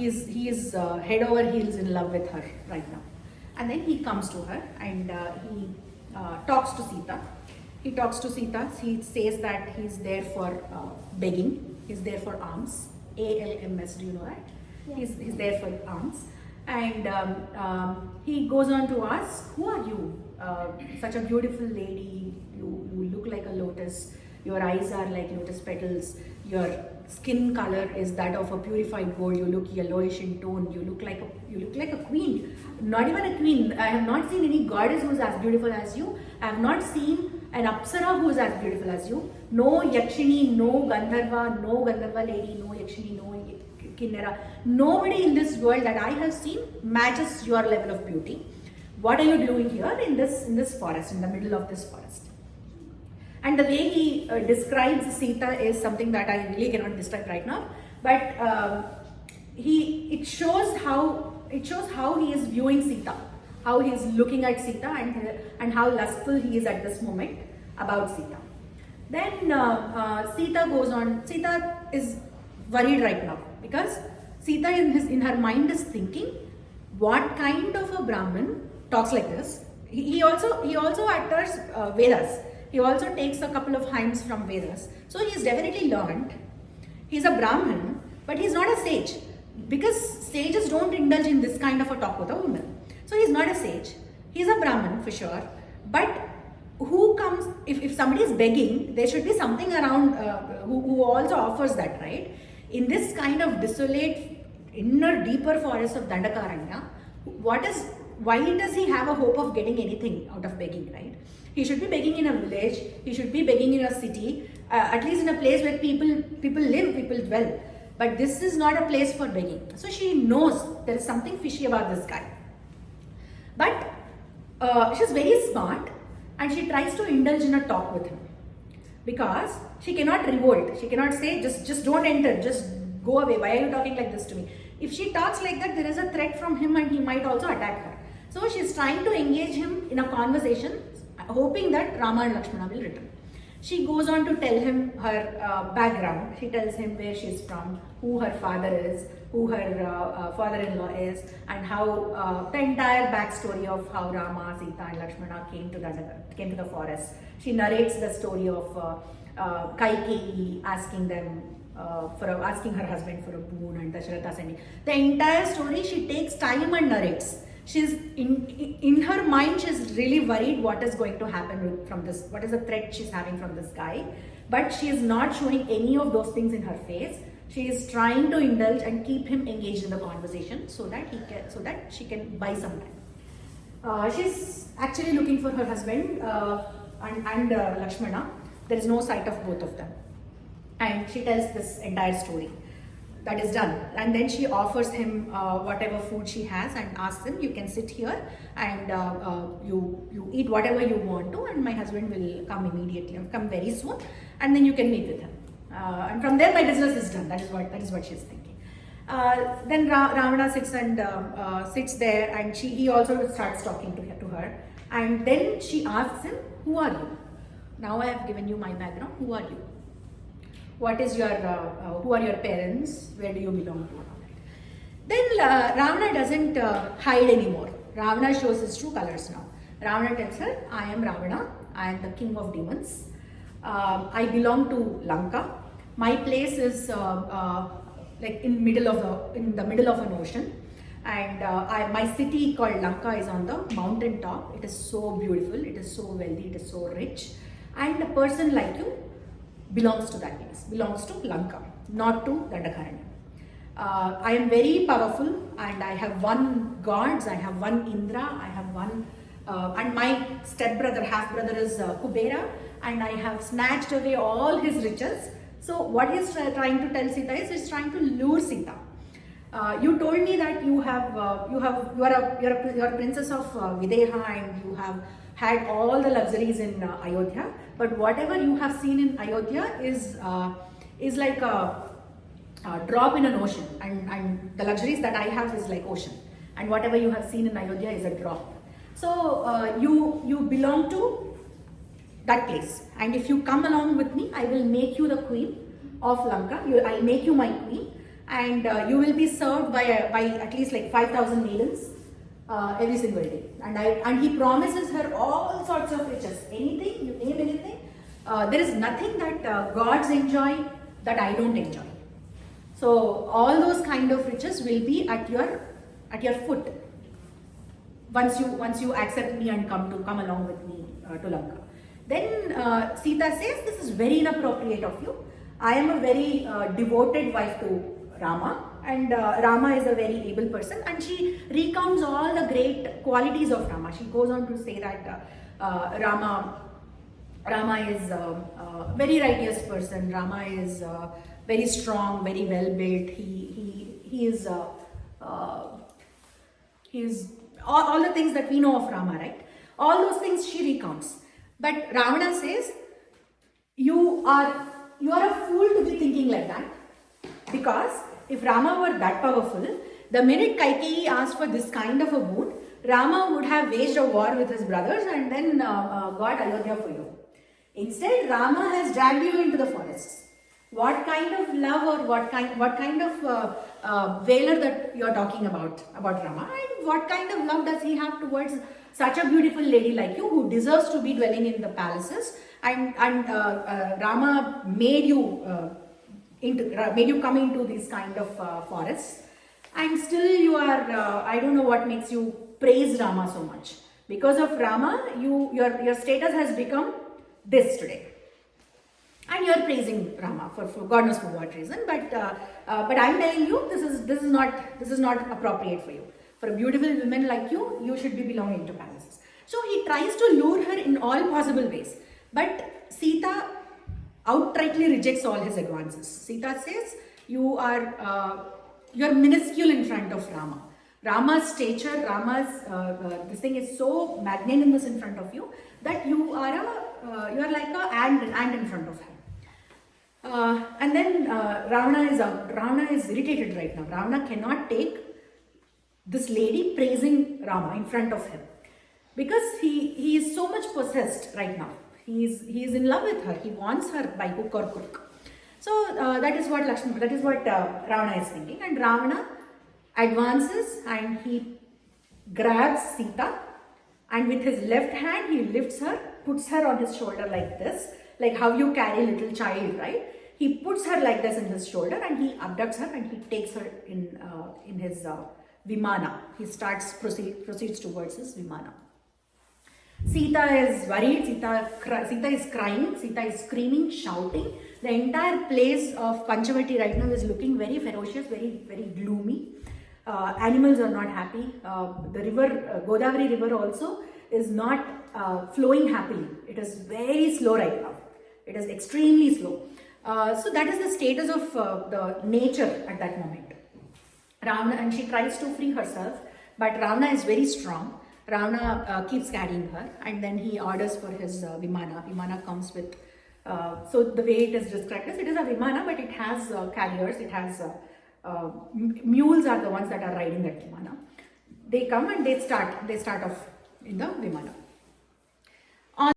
He is head over heels in love with her right now. And then he comes to her and he talks to Seetha. He talks to Seetha. He says that he's there for begging. He's there for alms. ALMS, do you know that? Yeah. He's there for alms. And he goes on to ask, who are you? Such a beautiful lady. You look like a lotus. Your eyes are like lotus petals. Your skin color is that of a purified gold. You look yellowish in tone. You look like a queen. Not even a queen. I have not seen any goddess who is as beautiful as you. I have not seen an apsara who is as beautiful as you. No yakshini, no gandharva lady, no yakshini, no kinnara. Nobody in this world that I have seen matches your level of beauty. What are you doing here in this forest, in the middle of this forest? And the way he describes Seetha is something that I really cannot describe right now. But it shows how he is viewing Seetha, how he is looking at Seetha, and how lustful he is at this moment about Seetha. Then Seetha goes on. Seetha is worried right now because Seetha in her mind is thinking, what kind of a Brahmin talks like this? He also utters Vedas. He also takes a couple of hymns from Vedas. So he's definitely learned. He's a Brahmin, but he's not a sage. Because sages don't indulge in this kind of a talk with a woman. So he's not a sage. He's a Brahmin for sure. But who comes, if somebody is begging, there should be something around who also offers that, right? In this kind of desolate, inner, deeper forest of Dandakaranya, why does he have a hope of getting anything out of begging, right? He should be begging in a village, he should be begging in a city, at least in a place where people live, people dwell. But this is not a place for begging. So she knows there is something fishy about this guy. But she's very smart and she tries to indulge in a talk with him. Because she cannot revolt. She cannot say, just don't enter, just go away. Why are you talking like this to me? If she talks like that, there is a threat from him and he might also attack her. So she's trying to engage him in a conversation, hoping that Rama and Lakshmana will return. She goes on to tell him her background. She tells him where she's from, who her father is, who her father-in-law is, and how the entire backstory of how Rama, Seetha and Lakshmana came to the forest. She narrates the story of Kaikeyi asking her husband for a boon and Dasharatha sending. The entire story she takes time and narrates. She's in her mind, she's really worried what is going to happen from this, what is the threat she's having from this guy. But she is not showing any of those things in her face. She is trying to indulge and keep him engaged in the conversation so that she can buy some time. She's actually looking for her husband and Lakshmana. There is no sight of both of them. And she tells this entire story. That is done, and then she offers him whatever food she has and asks him, you can sit here and you eat whatever you want to, and my husband will come immediately, come very soon, and then you can meet with him, and from there my business is done. That is what she's thinking. Then Ravana sits there, and he also starts talking to her, and then she asks him, who are you? Now I have given you my background. Who are you? What is your, who are your parents? Where do you belong to? Then Ravana doesn't hide anymore. Ravana shows his true colors now. Ravana tells her, I am Ravana. I am the king of demons. I belong to Lanka. My place is like in the middle of an ocean. And my city called Lanka is on the mountain top. It is so beautiful. It is so wealthy. It is so rich. And a person like you belongs to that place, belongs to Lanka, not to Dandakaranya. I am very powerful and I have won gods, I have won Indra, I have won, and my stepbrother, half-brother is Kubera, and I have snatched away all his riches. So what he's trying to tell Seetha is he's trying to lure Seetha. You told me that you are a princess of Videha and you have had all the luxuries in Ayodhya, but whatever you have seen in Ayodhya is like a drop in an ocean, and the luxuries that I have is like ocean, and whatever you have seen in Ayodhya is a drop. So you belong to that place, and if you come along with me, I will make you the queen of Lanka. I'll make you my queen, and you will be served by at least like 5,000 maidens every single day. And he promises her all sorts of riches. Anything, you name anything. There is nothing that gods enjoy that I don't enjoy. So all those kind of riches will be at your foot once you accept me and come along with me to Lanka. Then Seetha says, this is very inappropriate of you. I am a very devoted wife to Rama, and Rama is a very able person, and she recounts all the great qualities of Rama. She goes on to say that Rama is a very righteous person. Rama is very strong, very well built. He is all the things that we know of Rama, right? All those things she recounts. But Ravana says, you are a fool to be thinking like that, because if Rama were that powerful, the minute Kaikeyi asked for this kind of a boon, Rama would have waged a war with his brothers and then got Ayodhya for you. Instead, Rama has dragged you into the forests. What kind of love, or what kind of valor that you are talking about Rama, and what kind of love does he have towards such a beautiful lady like you, who deserves to be dwelling in the palaces, and Rama made you come into these kind of forests, and still you are I don't know what makes you praise Rama so much. Because of Rama, your status has become this today. And you are praising Rama for God knows for what reason, but I am telling you, this is not appropriate for you. For a beautiful woman like you, you should be belonging to palaces. So he tries to lure her in all possible ways, but Seetha outrightly rejects all his advances. Seetha says, you are minuscule in front of Rama. Rama's stature, this thing is so magnanimous in front of you that you are like a ant in front of him. And then Ravana is irritated right now. Ravana cannot take this lady praising Rama in front of him, because he is so much possessed right now. He is in love with her. He wants her by hook or crook. So that is what Ravana is thinking, and Ravana advances and he grabs Seetha, and with his left hand he lifts her, puts her on his shoulder like this, like how you carry a little child, right? He puts her like this in his shoulder, and he abducts her, and he takes her in his Vimana. He proceeds towards his Vimana. Seetha is worried, Seetha is crying, Seetha is screaming, shouting. The entire place of Panchavati right now is looking very ferocious, very, very gloomy. Animals are not happy. The river, Godavari river also is not flowing happily. It is very slow right now. It is extremely slow. So that is the status of the nature at that moment. Ravana, and she tries to free herself, but Ravana is very strong. Ravana keeps carrying her, and then he orders for his Vimana. Vimana comes with, so the way it is described as, it is a Vimana, but it has carriers, it has mules are the ones that are riding that Vimana. They come and they start off in the Vimana.